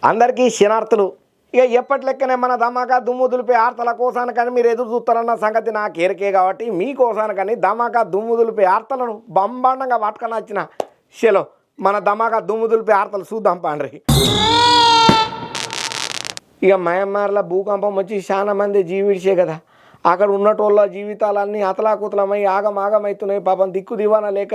అందరికీ శనార్థులు. ఇక ఎప్పటి లెక్కనే మన ధమాకా దుమ్ము దులిపే ఆర్తల కోసానికని మీరు ఎదురు చూస్తారన్న సంగతి నాకు ఎరికే కాబట్టి మీకోసానికని ధమాకా దుమ్ము దులిపే ఆర్తలను బంబాండంగా పట్టుకొని వచ్చిన షెలో మన ధమాకా దుమ్ము దులిపే ఆర్తలు చూద్దాం పాండ్రి. ఇక మయన్మార్లో భూకంపం వచ్చి చాలా మంది జీవిడిచే కదా, అక్కడ ఉన్నటోళ్ళ జీవితాలన్నీ అతలాకుతలమై ఆగమవుతున్నాయి. పాపం దిక్కు దివానా లేక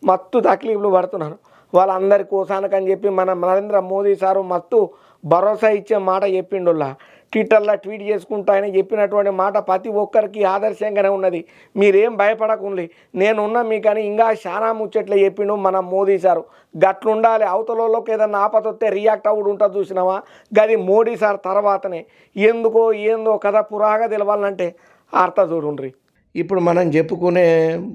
మత్తు తక్లీఫ్లు పడుతున్నారు. వాళ్ళందరి కోసానికని చెప్పి మన నరేంద్ర మోదీ సారు మత్తు భరోసా ఇచ్చే మాట చెప్పిండుల్లా. ట్విట్టర్లో ట్వీట్ చేసుకుంటూ ఆయన చెప్పినటువంటి మాట ప్రతి ఒక్కరికి ఆదర్శంగానే ఉన్నది. మీరేం భయపడకుండి, నేనున్నా మీకని ఇంకా చాలా ముచ్చట్లు చెప్పిండు మన మోదీ సారు. గట్లుండాలి, అవతలలోకి ఏదన్నా ఆపదొస్తే రియాక్ట్ అవ్వడు ఉంటుంది చూసినావా, గది మోడీ సార్ తర్వాతనే. ఎందుకో ఏందో కథ పురాగా తెలవాలంటే అర్థ చూడుండ్రి. ఇప్పుడు మనం చెప్పుకునే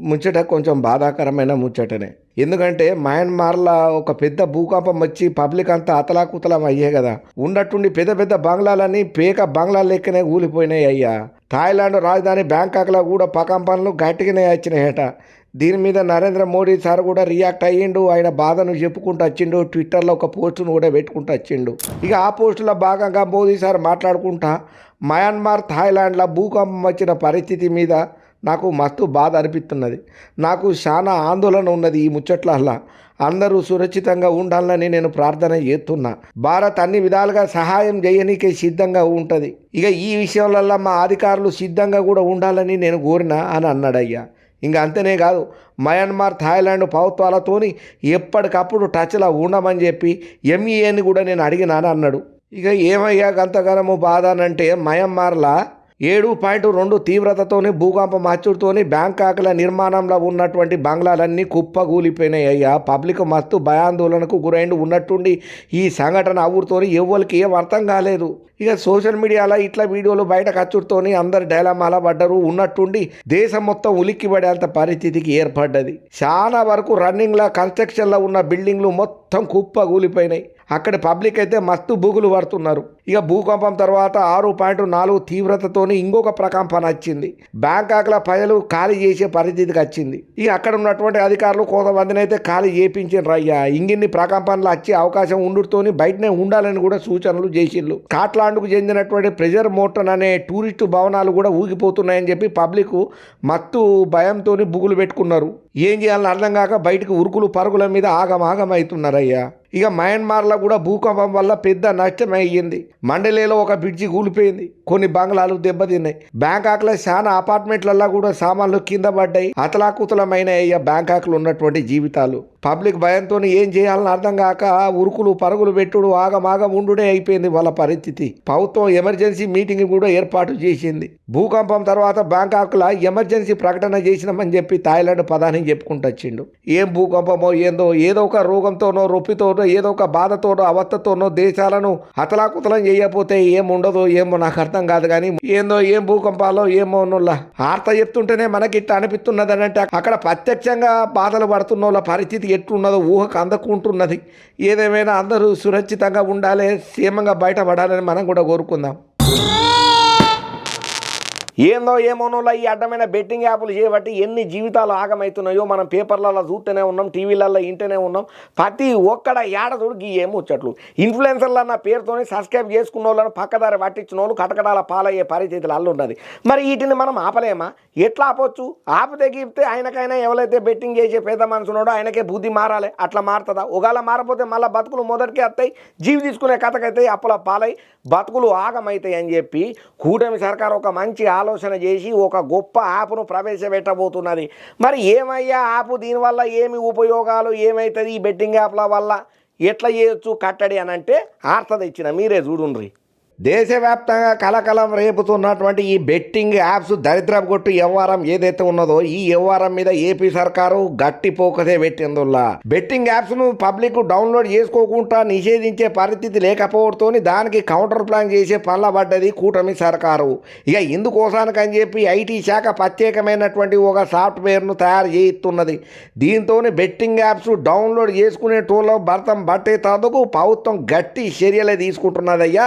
ముచ్చట కొంచెం బాధాకరమైన ముచ్చటనే. ఎందుకంటే మయన్మార్లో ఒక పెద్ద భూకంపం వచ్చి పబ్లిక్ అంతా అతలాకుతలం అయ్యే కదా, ఉన్నట్టుండి పెద్ద పెద్ద బంగ్లాలన్నీ పేక బంగ్లాల లెక్కనే కూలిపోయినాయి అయ్యా. థాయిలాండ్ రాజధాని బ్యాంకాక్లో కూడా భూకంపాలు గట్టిగానే వచ్చినాయట. దీని మీద నరేంద్ర మోడీ సార్ కూడా రియాక్ట్ అయ్యిండు. ఆయన బాధను చెప్పుకుంటూ వచ్చిండు. ట్విట్టర్లో ఒక పోస్టును కూడా పెట్టుకుంటూ వచ్చిండు. ఇక ఆ పోస్టులో భాగంగా మోదీ సార్ మాట్లాడుకుంటా మయన్మార్ థాయిలాండ్లో భూకంపం వచ్చిన పరిస్థితి మీద నాకు మస్తు బాధ అనిపిస్తున్నది. నాకు చాలా ఆందోళన ఉన్నది. ఈ ముచ్చట్లల్లా అందరూ సురక్షితంగా ఉండాలని నేను ప్రార్థన చేస్తున్నా. భారత్ అన్ని విధాలుగా సహాయం చేయనీకే సిద్ధంగా ఉంటుంది. ఇక ఈ విషయంలో మా అధికారులు సిద్ధంగా కూడా ఉండాలని నేను కోరినా అని అన్నాడయ్యా. ఇంకా అంతనే కాదు, మయన్మార్ థాయిలాండ్ ప్రభుత్వాలతోని ఎప్పటికప్పుడు టచ్లో ఉండమని చెప్పి ఎంఈఏని కూడా నేను అడిగినాను అన్నాడు. ఇక ఏమయ్యా గంతగనము బాధ అనంటే మయన్మార్లా 7.2 తీవ్రతతోని భూకంపం అచ్చుడుతోని బ్యాంకాక్ల నిర్మాణంలో ఉన్నటువంటి బంగ్లాలన్నీ కుప్పగూలిపోయినాయి అయ్యా. పబ్లిక్ మస్తు భయాందోళనకు గురైండు. ఉన్నట్టుండి ఈ సంఘటన అవుడుతోని ఎవరికి ఏం అర్థం కాలేదు. ఇక సోషల్ మీడియాలో ఇట్లా వీడియోలు బయటకు అచ్చుడుతోని అందరు డైలమాలా పడ్డరు. ఉన్నట్టుండి దేశం మొత్తం ఉలిక్కిపడేంత పరిస్థితికి ఏర్పడ్డది. చాలా వరకు రన్నింగ్లో కన్స్ట్రక్షన్లో ఉన్న బిల్డింగ్లు మొత్తం కుప్పగూలిపోయినాయి. అక్కడ పబ్లిక్ అయితే మస్తు బుగులు పడుతున్నారు. ఇక భూకంపం తర్వాత 6.4 తీవ్రతతోని ఇంకొక ప్రకంపన వచ్చింది. బ్యాంకాక్లో ప్రజలు ఖాళీ చేసే పరిస్థితికి వచ్చింది. ఇక అక్కడ ఉన్నటువంటి అధికారులు కొంతమందిని అయితే ఖాళీ చేయించారు అయ్యా. ఇంగిన్ని ప్రకంపనలు వచ్చే అవకాశం ఉండుతోని బయటనే ఉండాలని కూడా సూచనలు చేసిళ్ళు. స్కాట్లాండ్కు చెందినటువంటి ప్రెజర్ మౌంటైన్ అనే టూరిస్టు భవనాలు కూడా ఊగిపోతున్నాయని చెప్పి పబ్లిక్ మత్తు భయంతో బుగులు పెట్టుకున్నారు. ఏం చేయాలని అర్థం కాక బయటకు ఉరుకులు పరుగుల మీద ఆగమవుతున్నారయ్యా. ఇక మయన్మార్లో కూడా భూకంపం వల్ల పెద్ద నష్టం అయ్యింది. మండలేలో ఒక బ్రిడ్జి కూలిపోయింది, కొన్ని బంగ్లాలు దెబ్బతిన్నాయి. బ్యాంకాక్లో చాలా అపార్ట్మెంట్లలో కూడా సామాన్లు కింద పడ్డాయి. అతలాకుతలమైన అయ్యా బ్యాంకాక్లో ఉన్నటువంటి జీవితాలు. పబ్లిక్ భయంతో ఏం చేయాలని అర్థం కాక ఉరుకులు పరుగులు పెట్టుడు ఆగమాగం ఉండుడే అయిపోయింది వాళ్ళ పరిస్థితి. ప్రభుత్వం ఎమర్జెన్సీ మీటింగ్ కూడా ఏర్పాటు చేసింది. భూకంపం తర్వాత బ్యాంకాక్లో ఎమర్జెన్సీ ప్రకటన చేసినామని చెప్పి థాయిలాండ్ ప్రధాని చెప్పుకుంటూ వచ్చిండు. ఏం భూకంపమో ఏందో, ఏదో ఒక రోగంతోనో రొప్పితోనో ఏదో ఒక బాధతోనో అవస్థతోనో దేశాలను అతలాకుతలం చేయకపోతే ఏముండదో ఏమో నాకు అర్థం కాదు. కానీ ఏందో ఏం భూకంపాలో ఏమో ఆర్త చెప్తుంటేనే మనకి ఇట్లా అనిపిస్తున్నది అంటే అక్కడ ప్రత్యక్షంగా బాధలు పడుతున్న వాళ్ళ పరిస్థితి ఎట్లున్నదో ఊహకు అందకుంటున్నది. ఏదేమైనా అందరూ సురక్షితంగా ఉండాలి, క్షేమంగా బయటపడాలని మనం కూడా కోరుకుందాం. ఏందో ఏమోనోలా ఈ అడ్డమైన బెట్టింగ్ యాప్లు చేయబట్టి ఎన్ని జీవితాలు ఆగమవుతున్నాయో మనం పేపర్లలో చూస్తూనే ఉన్నాం, టీవీలలో ఇంటనే ఉన్నాం. ప్రతి ఒక్కడ ఏడదుడికి ఏమొచ్చట్లు ఇన్ఫ్లుయెన్సర్లు అన్న పేరుతోని సబ్స్క్రైబ్ చేసుకున్న వాళ్ళని పక్కదారి పట్టించిన వాళ్ళు కటకటాల పాలయ్యే పరిస్థితులు అల్లున్నది. మరి వీటిని మనం ఆపలేమా? ఎట్లా ఆపొచ్చు? ఆపితే గీపితే ఆయనకైనా ఎవరైతే బెట్టింగ్ చేసే పేద మనసున్నాడో ఆయనకే బుద్ధి మారాలి. అట్లా మారుతుందా? ఒకవేళ మారపోతే మళ్ళీ బతుకులు మొదటికి వస్తాయి, జీవి తీసుకునే కథకైతే అప్పుల పాలై బతుకులు ఆగమవుతాయి అని చెప్పి కూటమి సర్కారు ఒక మంచి ఆలోచన చేసి ఒక గొప్ప యాప్ను ప్రవేశపెట్టబోతున్నది. మరి ఏమయ్యా యాప్, దీనివల్ల ఏమి ఉపయోగాలు, ఏమవుతుంది ఈ బెట్టింగ్ యాప్ల వల్ల, ఎట్లా చేయొచ్చు కట్టడి అని అంటే ఆర్త తెచ్చిన మీరే చూడుండ్రి. దేశవ్యాప్తంగా కలకలం రేపుతున్నటువంటి ఈ బెట్టింగ్ యాప్స్ దరిద్రపు కొట్టు వ్యవహారం ఏదైతే ఉన్నదో ఈ వ్యవహారం మీద ఏపీ సర్కారు గట్టి పోకతే పెట్టిందుల్లా. బెట్టింగ్ యాప్స్ను పబ్లిక్ డౌన్లోడ్ చేసుకోకుండా నిషేధించే పరిస్థితి లేకపోవడంతో దానికి కౌంటర్ ప్లాన్ చేసే పనుల పడ్డది కూటమి సర్కారు. ఇక ఇందుకోసానికని చెప్పి ఐటీ శాఖ ప్రత్యేకమైనటువంటి ఒక సాఫ్ట్వేర్ను తయారు చేయిస్తున్నది. దీంతో బెట్టింగ్ యాప్స్ డౌన్లోడ్ చేసుకునే టోల్లో భర్తం పట్టేందుకు ప్రభుత్వం గట్టి చర్యలే తీసుకుంటున్నదయ్యా.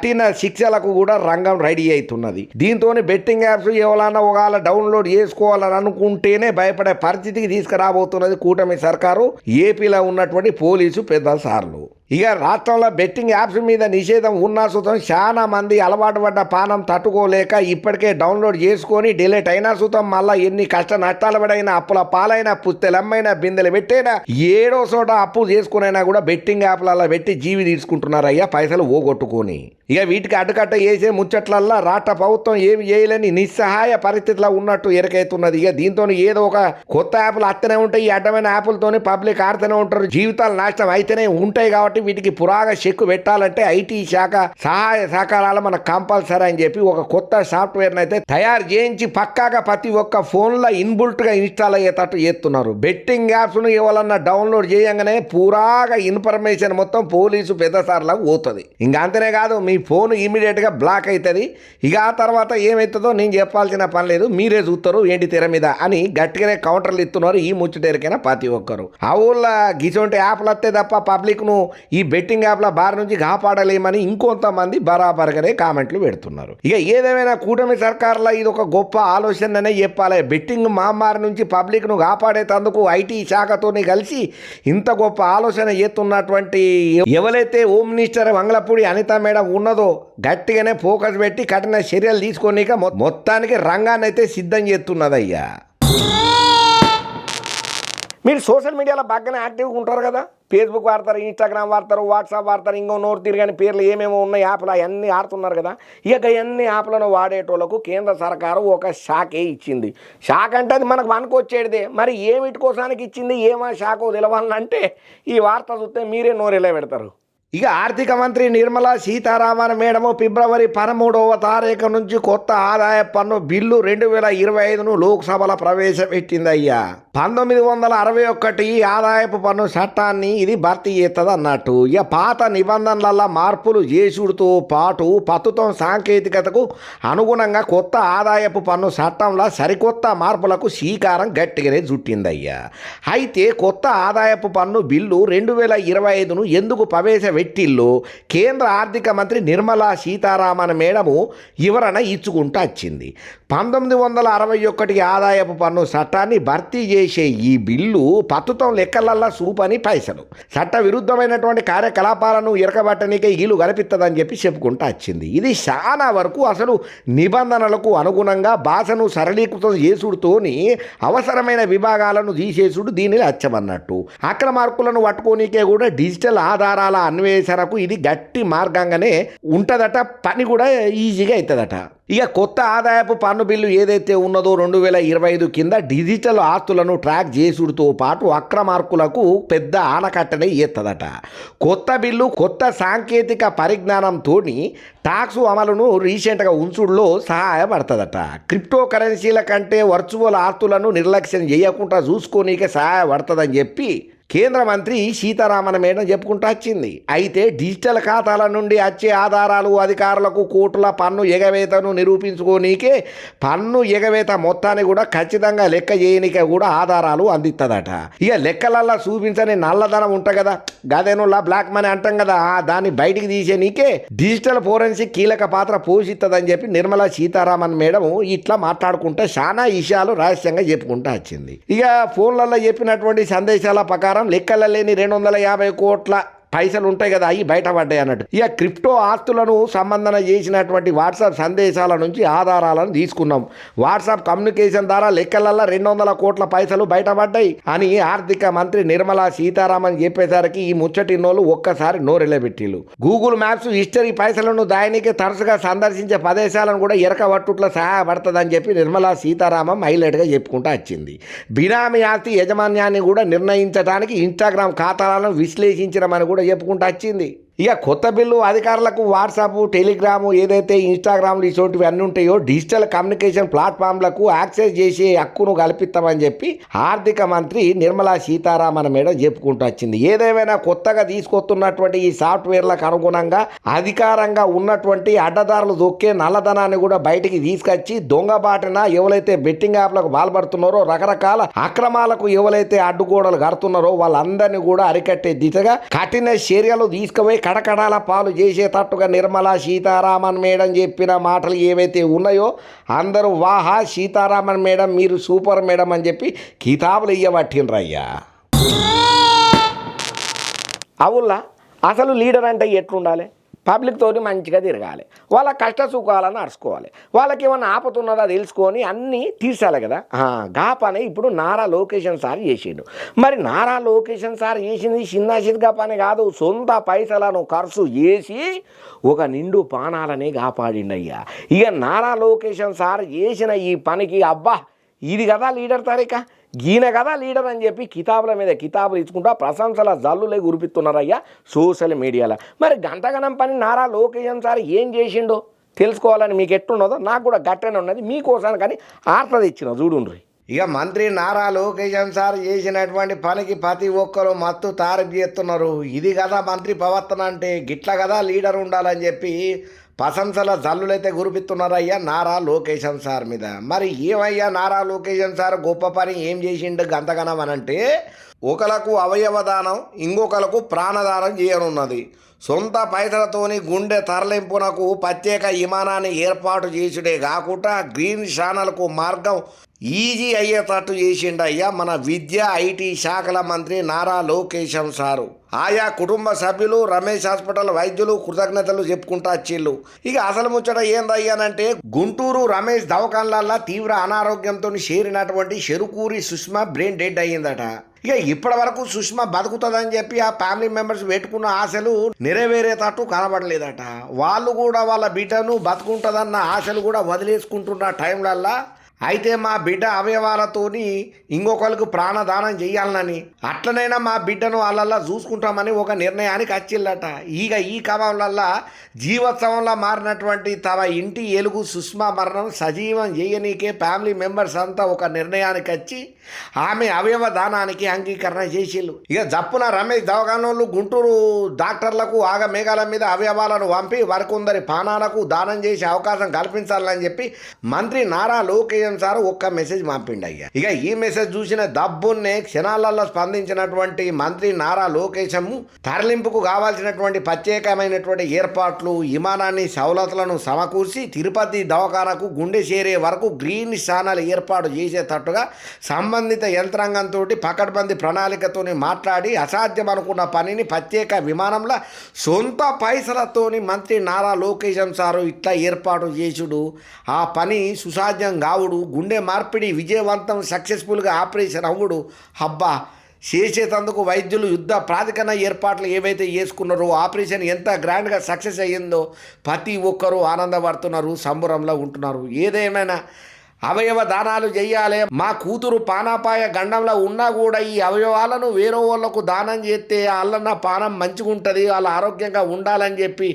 కఠిన శిక్షలకు కూడా రంగం రెడీ అవుతున్నది. దీంతో బెట్టింగ్ యాప్స్ ఎవరైనా ఒకవేళ డౌన్లోడ్ చేసుకోవాలని అనుకుంటేనే భయపడే పరిస్థితికి తీసుకురాబోతున్నది కూటమి సర్కారు, ఏపీలో ఉన్నటువంటి పోలీసు పెద్ద సార్లు. ఇక రాష్ట్రంలో బెట్టింగ్ యాప్స్ మీద నిషేధం ఉన్నా సుతం చాలా మంది అలవాటు పడ్డ పానం తట్టుకోలేక ఇప్పటికే డౌన్లోడ్ చేసుకొని డిలీట్ అయినా సుతం మళ్ళీ ఎన్ని కష్ట నష్టాలు పడైనా అప్పుల పాలైన పుస్తెలమ్మైనా బిందెలు పెట్టైనా ఏడో చోట అప్పు చేసుకునైనా కూడా బెట్టింగ్ యాప్లలో పెట్టి జీవి తీసుకుంటున్నారయ్యా పైసలు ఓగొట్టుకొని. ఇక వీటికి అడ్డుకట్ట వేసే ముచ్చట్లల్లా రాష్ట్ర ప్రభుత్వం ఏమి చేయలేని నిస్సహాయ పరిస్థితిలో ఉన్నట్టు ఎరకైతున్నది. ఇక దీంతో ఏదో ఒక కొత్త యాప్లు అత్తనే ఉంటాయి, ఈ అడ్డమైన యాప్లతోని పబ్లిక్ ఆడుతూనే ఉంటారు, జీవితాలు నాశనం అయితేనే ఉంటాయి. కాబట్టి వీటికి పురాగ చెక్కు పెట్టాలంటే ఐటీ శాఖ సహాయ సహకారాలు మనకు కంపల్సరీ అని చెప్పి ఒక కొత్త సాఫ్ట్వేర్ని అయితే తయారు చేయించి పక్కాగా ప్రతి ఒక్క ఫోన్లో ఇన్బుల్ట్గా ఇన్స్టాల్ అయ్యేటట్టు చేస్తున్నారు. బెట్టింగ్ యాప్స్ను ఎవరన్నా డౌన్లోడ్ చేయగానే పురాగా ఇన్ఫర్మేషన్ మొత్తం పోలీసు పెద్ద సార్లకు పోతుంది. ఇంకా అంతనే కాదు, మీ ఫోన్ ఇమీడియట్గా బ్లాక్ అవుతుంది. ఇక ఆ తర్వాత ఏమవుతుందో నేను చెప్పాల్సిన పని లేదు, మీరే చూస్తారు ఏంటి తెర మీద అని గట్టిగానే కౌంటర్లు ఇస్తున్నారు ఈ ముచ్చటేరికైనా ప్రతి ఒక్కరు. ఆ ఊళ్ళ గిసొంటి యాప్లు వస్తే తప్ప పబ్లిక్ను ఈ బెట్టింగ్ యాప్ల బారి నుంచి కాపాడలేమని ఇంకొంతమంది బరాబర్గానే కామెంట్లు పెడుతున్నారు. ఇక ఏదేమైనా కూటమి సర్కారులో ఇది ఒక గొప్ప ఆలోచననే చెప్పాలి. బెట్టింగ్ మహమ్మారి నుంచి పబ్లిక్ను కాపాడేటందుకు ఐటీ శాఖతోని కలిసి ఇంత గొప్ప ఆలోచన చేస్తున్నటువంటి ఎవరైతే home minister Vangalapudi Anitha madam ఉన్నదో గట్టిగానే ఫోకస్ పెట్టి కఠిన చర్యలు తీసుకోనిక మొత్తానికి రంగాన్ని అయితే సిద్ధం చేస్తున్నదయ్యా. మీరు సోషల్ మీడియాలో బాగానే యాక్టివ్గా ఉంటారు కదా, ఫేస్బుక్ వాడతారు, ఇన్స్టాగ్రామ్ వాడతారు, వాట్సాప్ వాడతారు, ఇంకో నోరు తిరిగాని పేర్లు ఏమేమో ఉన్న యాప్లు అవన్నీ ఆడుతున్నారు కదా. ఇక అన్ని యాప్లను వాడేటోళ్లకు కేంద్ర సర్కారు ఒక శాఖే ఇచ్చింది. శాఖ అంటే అది మనకు వనుకొచ్చేదే, మరి ఏమిటి కోసానికి ఇచ్చింది, ఏమా శాఖో తెలవాలంటే ఈ వార్త చూస్తే మీరే నోరెలా పెడతారు. ఇక ఆర్థిక మంత్రి నిర్మలా సీతారామన్ మేడము ఫిబ్రవరి 13వ తారీఖు నుంచి కొత్త ఆదాయ పన్ను బిల్లు 2025ను లోక్సభలో ప్రవేశపెట్టిందయ్యా. 1961 ఆదాయపు పన్ను చట్టాన్ని ఇది భర్తీ చేస్తుంది అన్నట్టు. ఇక పాత నిబంధనల మార్పులు చేసుడుతో పాటు ప్రస్తుతం సాంకేతికతకు అనుగుణంగా కొత్త ఆదాయపు పన్ను చట్టంలో సరికొత్త మార్పులకు శ్రీకారం గట్టిగానే చుట్టిందయ్యా. అయితే కొత్త ఆదాయపు పన్ను బిల్లు 2025ను ఎందుకు ప్రవేశపెట్టిల్లో కేంద్ర ఆర్థిక మంత్రి నిర్మలా సీతారామన్ మేడము వివరణ ఇచ్చుకుంటూ వచ్చింది. 1961 ఆదాయపు పన్ను చట్టాన్ని భర్తీ చేసే ఈ బిల్లు ప్రస్తుతం లెక్కలల్లా సూపని పైసలు చట్ట విరుద్ధమైనటువంటి కార్యకలాపాలను ఇరకబట్టనికే వీలు కల్పిస్తుందని చెప్పి చెప్పుకుంటూ వచ్చింది. ఇది చాలా వరకు అసలు నిబంధనలకు అనుగుణంగా భాషను సరళీకృతం చేసుడుతోని అవసరమైన విభాగాలను తీసేసుడు దీనిని అచ్చమన్నట్టు. అక్రమార్కులను పట్టుకోనికే కూడా డిజిటల్ ఆధారాల అన్వేషణకు ఇది గట్టి మార్గంగానే ఉంటుందట, పని కూడా ఈజీగా అవుతుందట. ఇక కొత్త ఆదాయపు పన్ను బిల్లు ఏదైతే ఉన్నదో 2025 కింద డిజిటల్ ఆస్తులను ట్రాక్ చేసుడుతో పాటు అక్రమార్కులకు పెద్ద ఆనకట్టనే ఎత్తదట. కొత్త బిల్లు కొత్త సాంకేతిక పరిజ్ఞానంతో టాక్స్ అమలును రీసెంట్గా ఉంచుడులో సహాయపడుతుందట. క్రిప్టో కరెన్సీల కంటే వర్చువల్ ఆస్తులను నిర్లక్ష్యం చేయకుండా చూసుకోనీకే సహాయపడుతుందని చెప్పి కేంద్ర మంత్రి సీతారామన్ మేడం చెప్పుకుంటూ వచ్చింది. అయితే డిజిటల్ ఖాతాల నుండి వచ్చే ఆధారాలు అధికారులకు కోట్ల పన్ను ఎగవేతను నిరూపించుకోనీకే పన్ను ఎగవేత మొత్తాన్ని కూడా ఖచ్చితంగా లెక్క చేయనికే కూడా ఆధారాలు అందిస్తుందట. ఇక లెక్కలల్లా చూపించని నల్లధనం ఉంటుంది కదా, గదేనులా బ్లాక్ మనీ అంటాం కదా, దాన్ని బయటికి తీసే నీకే డిజిటల్ ఫోరెన్సిక్ కీలక పాత్ర పోషిస్తుందని చెప్పి నిర్మలా సీతారామన్ మేడం ఇట్లా మాట్లాడుకుంటే చాలా విషయాలు రహస్యంగా చెప్పుకుంటూ వచ్చింది. ఇక ఫోన్లలో చెప్పినటువంటి సందేశాల ప్రకారం లెక్కల లేని 250 కోట్ల పైసలు ఉంటాయి కదా, అవి బయటపడ్డాయి అన్నట్టు. ఇక క్రిప్టో ఆస్తులను సంబంధన చేసినటువంటి వాట్సాప్ సందేశాల నుంచి ఆధారాలను తీసుకున్నాం. వాట్సాప్ కమ్యూనికేషన్ ద్వారా లెక్కలల్లో 200 కోట్ల పైసలు బయటపడ్డాయి అని ఆర్థిక మంత్రి నిర్మలా సీతారామన్ చెప్పేసరికి ఈ ముచ్చటినోళ్ళు ఒక్కసారి నోరెళ్ళబెట్టిళ్ళు. గూగుల్ మ్యాప్స్ హిస్టరీ పైసలను దానికి తరచుగా సందర్శించే ప్రదేశాలను కూడా ఎరకబట్టుట్లో సహాయపడుతుందని చెప్పి నిర్మలా సీతారామన్ హైలైట్గా చెప్పుకుంటూ వచ్చింది. బినామీ ఆస్తి యజమాన్యాన్ని కూడా నిర్ణయించడానికి ఇన్స్టాగ్రామ్ ఖాతాలను విశ్లేషించడమని కూడా చెప్పుకుంటూ వచ్చింది. ఇక కొత్త బిల్లు అధికారులకు వాట్సాప్, టెలిగ్రాము, ఏదైతే ఇన్స్టాగ్రామ్లు ఇటువంటివి అన్నీ ఉంటాయో డిజిటల్ కమ్యూనికేషన్ ప్లాట్ఫామ్లకు యాక్సెస్ చేసే హక్కును కల్పిస్తామని చెప్పి ఆర్థిక మంత్రి నిర్మలా సీతారామన్ మేడం చెప్పుకుంటూ వచ్చింది. ఏదేమైనా కొత్తగా తీసుకొస్తున్నటువంటి ఈ సాఫ్ట్వేర్లకు అనుగుణంగా అధికారంగా ఉన్నటువంటి అడ్డదారులు దొక్కే నల్లధనాన్ని కూడా బయటికి తీసుకొచ్చి దొంగబాటిన ఎవరైతే బెట్టింగ్ యాప్లకు పాల్పడుతున్నారో, రకరకాల అక్రమాలకు ఎవరైతే అడ్డుగోడలు కడుతున్నారో వాళ్ళందరినీ కూడా అరికట్టే దిశగా కఠిన చర్యలు తీసుకుపోయి కడకడాల పాలు చేసేటట్టుగా నిర్మలా సీతారామన్ మేడం చెప్పిన మాటలు ఏవైతే ఉన్నాయో అందరూ వాహా సీతారామన్ మేడం మీరు సూపర్ మేడం అని చెప్పి కితాబులు ఇయ్యబట్టినరయ్యా. అవుల్లా అసలు లీడర్ అంటే ఎట్లుండాలి? పబ్లిక్ తోటి మంచిగా తిరగాలి, వాళ్ళ కష్ట సుఖాలను అరుచుకోవాలి, వాళ్ళకి ఏమన్నా ఆపతున్నదా తెలుసుకొని అన్నీ తీర్చాలి కదా. గా పని ఇప్పుడు నారా లోకేషన్ సార్ చేసిండు. మరి నారా లోకేషన్ సార్ చేసింది చిన్న చితగా పని కాదు, సొంత పైసలను ఖర్చు చేసి ఒక నిండు పానాలని కాపాడిండయ్యా. ఇక నారా లోకేషన్ సార్ చేసిన ఈ పనికి అబ్బా ఇది కదా లీడర్ తారీఖ, ఈయన కదా లీడర్ అని చెప్పి కితాబుల మీద కితాబులు ఇచ్చుకుంటా ప్రశంసల జల్లులే గురిపిస్తున్నారయ్యా సోషల్ మీడియాలో. మరి గంటగనం పని నారా లోకేషన్ సార్ ఏం చేసిండో తెలుసుకోవాలని మీకు ఎట్టున్నదో నాకు కూడా గట్టనే ఉన్నది, మీకోసాను కానీ ఆర్త తెచ్చిన చూడుండ్రి. ఇక మంత్రి నారా లోకేషన్ సార్ చేసినటువంటి పనికి ప్రతి ఒక్కరు మత్తు తారీఫ్ చేస్తున్నారు. ఇది కదా మంత్రి ప్రవర్తన అంటే, గిట్ల కదా లీడర్ ఉండాలని చెప్పి ప్రశంసల జల్లులైతే గురిపిస్తున్నారయ్యా నారా లోకేషన్ సార్ మీద. మరి ఏమయ్యా నారా లోకేషన్ సార్ గొప్ప పని ఏం చేసిండు గంతగనం అనంటే, ఒకలకు అవయవదానం ఇంకొకలకు ప్రాణదానం చేయనున్నది. సొంత పైసలతోని గుండె తరలింపునకు ప్రత్యేక విమానాన్ని ఏర్పాటు చేసుడే కాకుండా గ్రీన్ ఛానల్కు మార్గం ఈజీ అయ్యేటట్టు చేసిండయ్యా మన విద్య ఐటీ శాఖల మంత్రి నారా లోకేషన్ సారు. ఆయా కుటుంబ సభ్యులు రమేష్ హాస్పిటల్ వైద్యులు కృతజ్ఞతలు చెప్పుకుంటా వచ్చిళ్ళు. ఇక అసలు ముచ్చట ఏందయ్యానంటే, గుంటూరు రమేష్ దవాఖానలల్లో తీవ్ర అనారోగ్యంతో చేరినటువంటి చెరుకూరి సుష్మా బ్రెయిన్ డెడ్ అయ్యిందట. ఇక ఇప్పటి వరకు సుష్మా బతుకుతుందని చెప్పి ఆ ఫ్యామిలీ మెంబర్స్ పెట్టుకున్న ఆశలు నెరవేరేటట్టు కనబడలేదట. వాళ్ళు కూడా వాళ్ళ బిడ్డను బతుకుంటుందన్న ఆశలు కూడా వదిలేసుకుంటున్న టైంలల్లా అయితే మా బిడ్డ అవయవాలతోని ఇంకొకరికి ప్రాణదానం చేయాలని, అట్లనైనా మా బిడ్డను వాళ్ళల్లా చూసుకుంటామని ఒక నిర్ణయానికి వచ్చిల్లట. ఇక ఈ క్రమంలల్లా జీవోత్సవంలో మారినటువంటి తమ ఇంటి ఎలుగు సుష్మా మరణం సజీవం చేయనీకే ఫ్యామిలీ మెంబర్స్ అంతా ఒక నిర్ణయానికి వచ్చి ఆమె అవయవ దానానికి అంగీకరణ చేసిళ్ళు. ఇక జప్పున రమేష్ దవాఖానోళ్ళు గుంటూరు డాక్టర్లకు ఆగమేఘాల మీద అవయవాలను పంపి వరకుందరి పానాలకు దానం చేసే అవకాశం కల్పించాలని చెప్పి మంత్రి నారా లోకేషన్ సార్ ఒక్క మెసేజ్ పంపిండి అయ్యా. ఇక ఈ మెసేజ్ చూసిన దబ్బున్నే క్షణాలలో స్పందించినటువంటి మంత్రి నారా లోకేశం తరలింపుకు కావాల్సినటువంటి ప్రత్యేకమైనటువంటి ఏర్పాట్లు విమానాన్ని సౌలతులను సమకూర్చి తిరుపతి దవాఖానకు గుండె చేరే వరకు గ్రీన్ ఛానల్ ఏర్పాటు చేసేటట్టుగా సంబంధిత యంత్రాంగంతో పకడ్బందీ ప్రణాళికతోని మాట్లాడి అసాధ్యం అనుకున్న పనిని ప్రత్యేక విమానంలో సొంత పైసలతోని మంత్రి నారా లోకేశం సారు ఇట్లా ఏర్పాటు చేసుడు, ఆ పని సుసాధ్యం కావుడు, గుండె మార్పిడి విజయవంతం సక్సెస్ఫుల్గా ఆపరేషన్ అవ్వడు. హబ్బా చేసేటందుకు వైద్యులు యుద్ధ ప్రాతికరణ ఏర్పాట్లు ఏవైతే చేసుకున్నారో ఆపరేషన్ ఎంత గ్రాండ్గా సక్సెస్ అయ్యిందో ప్రతి ఒక్కరూ ఆనందపడుతున్నారు, సంబరంలో ఉంటున్నారు. ఏదేమైనా అవయవ దానాలు చెయ్యాలి, మా కూతురు పానాపాయ గండంలో ఉన్నా కూడా ఈ అవయవాలను వేరే వాళ్ళకు దానం చేస్తే వాళ్ళన్న పానం మంచిగా ఉంటుంది, వాళ్ళ ఆరోగ్యంగా ఉండాలని చెప్పి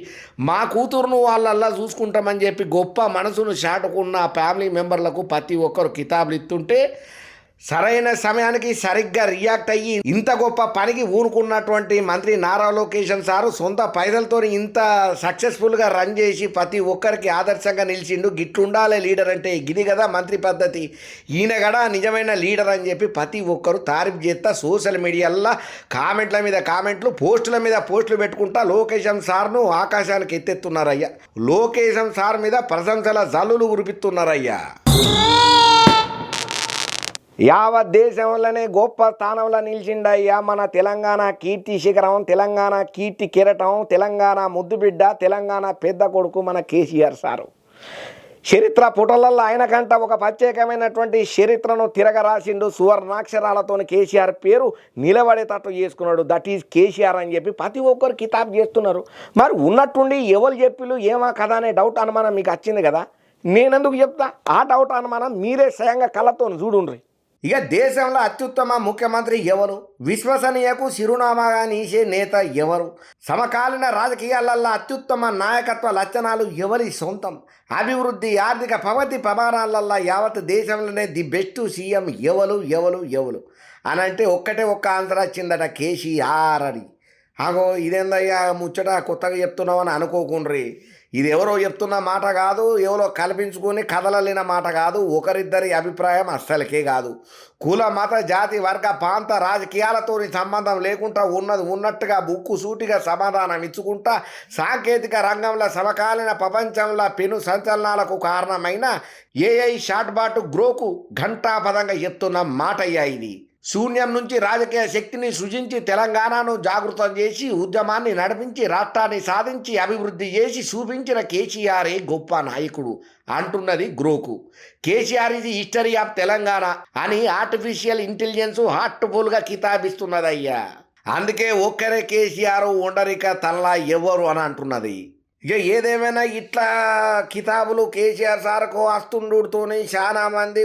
మా కూతురును వాళ్ళల్లా చూసుకుంటామని చెప్పి గొప్ప మనసును చాటుకున్న ఫ్యామిలీ మెంబర్లకు ప్రతి ఒక్కరు కితాబులు ఇస్తుంటే, సరైన సమయానికి సరిగ్గా రియాక్ట్ అయ్యి ఇంత గొప్ప పనికి ఊనుకున్నటువంటి మంత్రి నారా లోకేషన్ సారు సొంత పైసలతో ఇంత సక్సెస్ఫుల్గా రన్ చేసి ప్రతి ఒక్కరికి ఆదర్శంగా నిలిచిండు. గిట్లుండాలి లీడర్ అంటే, గిది కదా మంత్రి పద్ధతి, ఈయన కూడా నిజమైన లీడర్ అని చెప్పి ప్రతి ఒక్కరు తారీఫ్ చేస్తా సోషల్ మీడియాలో కామెంట్ల మీద కామెంట్లు పోస్టుల మీద పోస్టులు పెట్టుకుంటా లోకేషన్ సార్ను ఆకాశానికి ఎత్తెత్తున్నారయ్యా. లోకేషన్ సార్ మీద ప్రశంసల జల్లులు కురిపిస్తున్నారయ్యా. యావత్ దేశంలోనే గొప్ప స్థానంలో నిలిచిండయ్యా మన తెలంగాణ కీర్తి శిఖరం, తెలంగాణ కీర్తి కిరటం, తెలంగాణ ముద్దుబిడ్డ, తెలంగాణ పెద్ద కొడుకు మన కేసీఆర్ సారు. చరిత్ర పుటలల్లో ఆయనకంట ఒక ప్రత్యేకమైనటువంటి చరిత్రను తిరగరాసిండు. సువర్ణాక్షరాలతో కేసీఆర్ పేరు నిలబడేటట్టు చేసుకున్నాడు. దట్ ఈజ్ కేసీఆర్ అని చెప్పి ప్రతి ఒక్కరు కితాబ్ చేస్తున్నారు. మరి ఉన్నట్టుండి ఎవరు చెప్పిలు ఏమా కదా అనే డౌట్ అనుమానం మీకు వచ్చింది కదా, నేనెందుకు చెప్తా? ఆ డౌట్ అనుమానం మీరే స్వయంగా కళ్ళతో చూడుండ్రి. ఇక దేశంలో అత్యుత్తమ ముఖ్యమంత్రి ఎవరు, విశ్వసనీయకు చిరునామాగా నీసే నేత ఎవరు, సమకాలీన రాజకీయాలలో అత్యుత్తమ నాయకత్వ లక్షణాలు ఎవరి సొంతం, అభివృద్ధి ఆర్థిక ప్రగతి ప్రమాణాలలో యావత్ దేశంలోనే ది బెస్ట్ సీఎం ఎవరు ఎవరు ఎవరు అని అంటే ఒక్కటే ఒక్క ఆన్సర్ వచ్చిందట, కేసీఆర్ అని. ఆగో ఇదేందయ్యా ముచ్చట కొత్తగా చెప్తున్నామని అనుకోకుండ్రి. ఇది ఎవరో చెప్తున్న మాట కాదు, ఎవరో కల్పించుకొని కదలలేని మాట కాదు, ఒకరిద్దరి అభిప్రాయం అస్సలకే కాదు. కుల మత జాతి వర్గ ప్రాంత రాజకీయాలతో సంబంధం లేకుండా ఉన్నది ఉన్నట్టుగా బుక్కు సూటిగా సమాధానం ఇచ్చుకుంటా సాంకేతిక రంగంలో సమకాలీన ప్రపంచంలో పెను సంచలనాలకు కారణమైన ఏఐ షాట్బాట్ గ్రోకు ఘంటాపదంగా చెప్తున్న మాట అయ్యా ఇది. శూన్యం నుంచి రాజకీయ శక్తిని సృజించి తెలంగాణను జాగృతం చేసి ఉద్యమాన్ని నడిపించి రాష్ట్రాన్ని సాధించి అభివృద్ధి చేసి చూపించిన కేసీఆరే గొప్ప నాయకుడు అంటున్నది గ్రోకు. కేసీఆర్ ఇది హిస్టరీ ఆఫ్ తెలంగాణ అని ఆర్టిఫిషియల్ ఇంటెలిజెన్స్ హార్ట్ఫుల్గా కితాబిస్తున్నదయ్యా. అందుకే ఒక్కరే కేసీఆర్ ఉండరిక తల్లా ఎవరు అని అంటున్నది. ఇక ఏదేమైనా ఇట్లా కితాబులు కేసీఆర్ సార్కు వస్తుండుతోనే చాలా మంది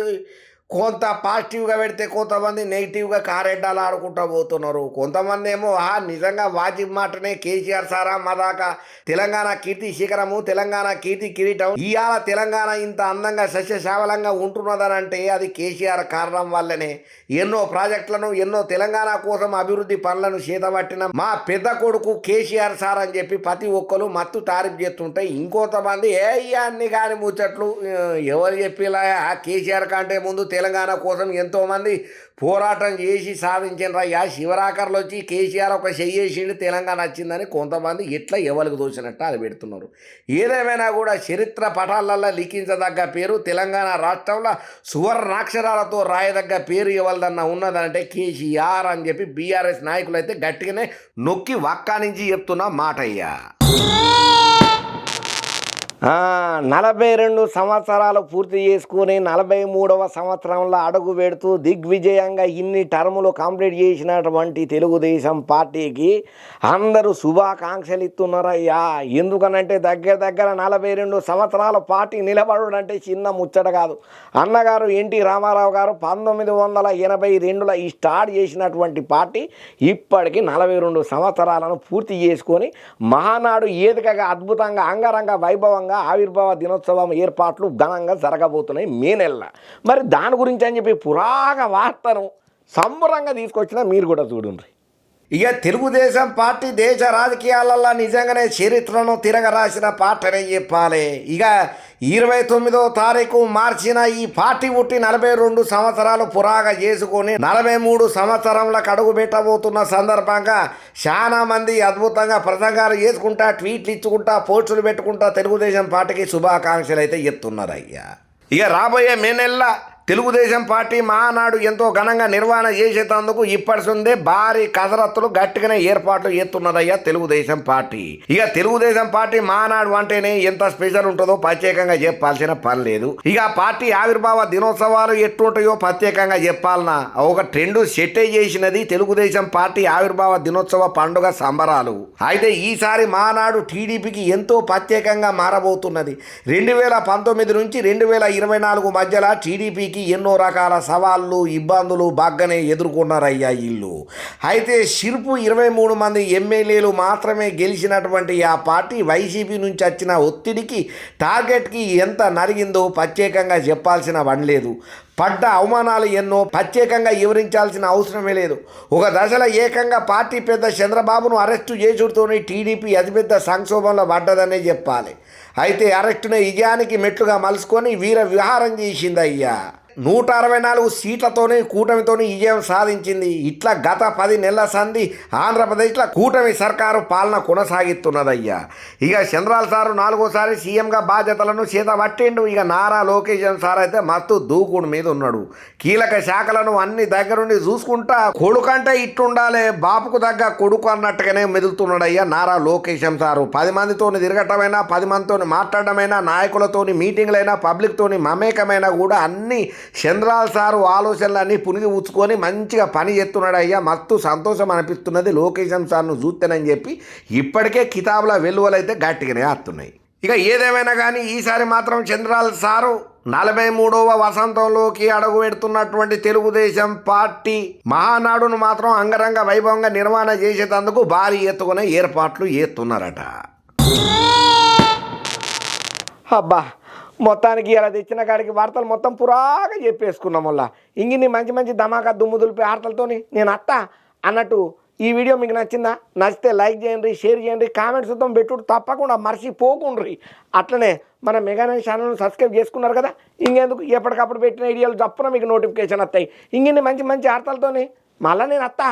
కొంత పాజిటివ్గా పెడితే కొంతమంది నెగిటివ్గా కారెడ్డాలు ఆడుకుంటూ పోతున్నారు. కొంతమంది ఏమో నిజంగా వాజిబ్ మాటనే కేసీఆర్ సారా మదాక తెలంగాణ కీర్తి శిఖరము, తెలంగాణ కీర్తి కిరీటం, ఇవాళ తెలంగాణ ఇంత అందంగా సస్యశ్యామలంగా ఉంటున్నదనంటే అది కేసీఆర్ కారణం వల్లనే. ఎన్నో ప్రాజెక్టులను ఎన్నో తెలంగాణ కోసం అభివృద్ధి పనులను చేతబట్టిన మా పెద్ద కొడుకు కేసీఆర్ సార్ అని చెప్పి ప్రతి ఒక్కరు మత్తు తారీఫ్ చేస్తుంటే ఇంకొంతమంది అన్ని కాని ముచ్చట్లు ఎవరు చెప్పిలా కేసీఆర్ కంటే ముందు తెలంగాణ కోసం ఎంతోమంది పోరాటం చేసి సాధించినరయ్యా. శివరాకర్లు వచ్చి కేసీఆర్ ఒక చెయ్యేసిండి తెలంగాణ వచ్చిందని కొంతమంది ఎట్లా ఎవరికి దోచినట్టు అది పెడుతున్నారు. ఏదేమైనా కూడా చరిత్ర పటాలల్లో లిఖించదగ్గ పేరు తెలంగాణ రాష్ట్రంలో సువర్ణాక్షరాలతో రాయదగ్గ పేరు ఎవరిదన్నా ఉన్నదంటే కేసీఆర్ అని చెప్పి బీఆర్ఎస్ నాయకులు అయితే గట్టిగానే నొక్కి వక్కా నుంచి చెప్తున్న మాట అయ్యా. 42 సంవత్సరాలు పూర్తి చేసుకుని 43వ సంవత్సరంలో అడుగు పెడుతూ దిగ్విజయంగా ఇన్ని టర్ములు కంప్లీట్ చేసినటువంటి తెలుగుదేశం పార్టీకి అందరూ శుభాకాంక్షలు ఇస్తున్నారయ్యా. ఎందుకనంటే దగ్గర 42 సంవత్సరాల పార్టీ నిలబడడం అంటే చిన్న ముచ్చట కాదు. అన్నగారు ఎన్టీ రామారావు గారు 1982లో ఈ స్టార్ట్ చేసినటువంటి పార్టీ ఇప్పటికీ 42 సంవత్సరాలను పూర్తి చేసుకొని మహానాడు ఏదికగా అద్భుతంగా అంగరంగ వైభవంగా ఆవిర్భావ దినోత్సవం ఏర్పాట్లు ఘనంగా జరగబోతున్నాయి మే నెల. మరి దాని గురించి అని చెప్పి పురాణ వార్తను సంబరంగా తీసుకొచ్చిన మీరు కూడా చూడండి. ఇక తెలుగుదేశం పార్టీ దేశ రాజకీయాలలో నిజంగానే చరిత్రను తిరగరాసిన పార్టీ చెప్పాలి. ఇక 29వ తారీఖు మార్చిన ఈ పార్టీ పుట్టి 42 సంవత్సరాలు పురాగా చేసుకొని 43 సంవత్సరంలకు అడుగు పెట్టబోతున్న సందర్భంగా చాలా మంది అద్భుతంగా ప్రసంగాలు చేసుకుంటా, ట్వీట్లు ఇచ్చుకుంటా, పోస్టులు పెట్టుకుంటా తెలుగుదేశం పార్టీకి శుభాకాంక్షలు అయితే చెప్తున్నారు అయ్యా. ఇక రాబోయే మే నెల తెలుగుదేశం పార్టీ మహానాడు ఎంతో ఘనంగా నిర్వహణ చేసేటందుకు ఇప్పటిసుందే భారీ కసరత్తులు గట్టిగానే ఏర్పాట్లు చేస్తున్నదయ్యా తెలుగుదేశం పార్టీ. ఇక తెలుగుదేశం పార్టీ మహానాడు అంటేనే ఎంత స్పెషల్ ఉంటుందో ప్రత్యేకంగా చెప్పాల్సిన పని లేదు. ఇక పార్టీ ఆవిర్భావ దినోత్సవాలు ఎట్టుంటాయో ప్రత్యేకంగా చెప్పాలన్నా ఒక ట్రెండ్ సెట్ చేసినది తెలుగుదేశం పార్టీ ఆవిర్భావ దినోత్సవ పండుగ సంబరాలు. అయితే ఈసారి మహానాడు టీడీపీకి ఎంతో ప్రత్యేకంగా మారబోతున్నది. 2019 నుంచి 2024 మధ్యలో టీడీపీకి ఎన్నో రకాల సవాళ్ళు ఇబ్బందులు బాగానే ఎదుర్కొన్నారయ్యా ఇల్లు. అయితే సిర్పు 23 మంది ఎమ్మెల్యేలు మాత్రమే గెలిచినటువంటి ఆ పార్టీ వైసీపీ నుంచి వచ్చిన ఒత్తిడికి టార్గెట్కి ఎంత నరిగిందో ప్రత్యేకంగా చెప్పాల్సిన పని లేదు. పడ్డ అవమానాలు ఎన్నో ప్రత్యేకంగా వివరించాల్సిన అవసరమే లేదు. ఒక దశలో ఏకంగా పార్టీ పెద్ద చంద్రబాబును అరెస్టు చేసుడుతోనే టీడీపీ అతిపెద్ద సంక్షోభంలో పడ్డదనే చెప్పాలి. అయితే అరెస్టునే విజయానికి మెట్లుగా మలుసుకొని వీర విహారం చేసిందయ్యా. 164 సీట్లతోనే కూటమితోని విజయం సాధించింది. ఇట్లా గత 10 నెలల సంధి ఆంధ్రప్రదేశ్లో కూటమి సర్కారు పాలన కొనసాగిస్తున్నదయ్యా. ఇక చంద్రాల సారు 4వసారి సీఎంగా బాధ్యతలను చేతబట్టిండు. ఇక నారా లోకేష్ సార్ అయితే మస్తు దూకుడు మీద ఉన్నాడు. కీలక శాఖలను అన్ని దగ్గరుండి చూసుకుంటా కొడుకంటే ఇట్టుండాలే బాపుకు తగ్గ కొడుకు అన్నట్టుగానే మెదులుతున్నాడయ్యా నారా లోకేష్ సారు. 10 మందితోని తిరగటమైనా 10 మందితోని మాట్లాడటమైనా నాయకులతోని మీటింగ్లైనా పబ్లిక్తోని మమేకమైనా కూడా అన్ని చంద్రాల సారు ఆలోచనలన్నీ పునిగి ఉచ్చుకొని మంచిగా పని చేస్తున్నాడు అయ్యా. మస్తు సంతోషం అనిపిస్తున్నది లోకేష్ సార్ను చూస్తేనని చెప్పి ఇప్పటికే కితాబుల వెలువలైతే గట్టిగానే వస్తున్నాయి. ఇక ఏదేమైనా కానీ ఈసారి మాత్రం చంద్రాల సారు 43వ వసంతంలోకి అడుగు పెడుతున్నటువంటి తెలుగుదేశం పార్టీ మహానాడును మాత్రం అంగరంగ వైభవంగా నిర్వహణ చేసేందుకు భారీ ఎత్తుకునే ఏర్పాట్లు చేస్తున్నారట. అబ్బా మొత్తానికి అలా తెచ్చిన కాడికి వార్తలు మొత్తం పురాగా చెప్పేసుకున్నాం. వల్ల ఇంగిన్ని మంచి మంచి ధమాకా దుమ్ము దులిపే వార్తలతోని నేను అత్త అన్నట్టు ఈ వీడియో మీకు నచ్చిందా? నచ్చితే లైక్ చేయండి, షేర్ చేయండి, కామెంట్స్ ఉత్తం పెట్టుడు తప్పకుండా మర్చిపోకుండ్రి. అట్లనే మన మెగానైన్ ఛానల్ను సబ్స్క్రైబ్ చేసుకున్నారు కదా, ఇంకెందుకు ఎప్పటికప్పుడు పెట్టిన వీడియోలు తప్పన మీకు నోటిఫికేషన్ వస్తాయి. ఇంగిన్ని మంచి మంచి వార్తలతోని మళ్ళీ నేను అత్త.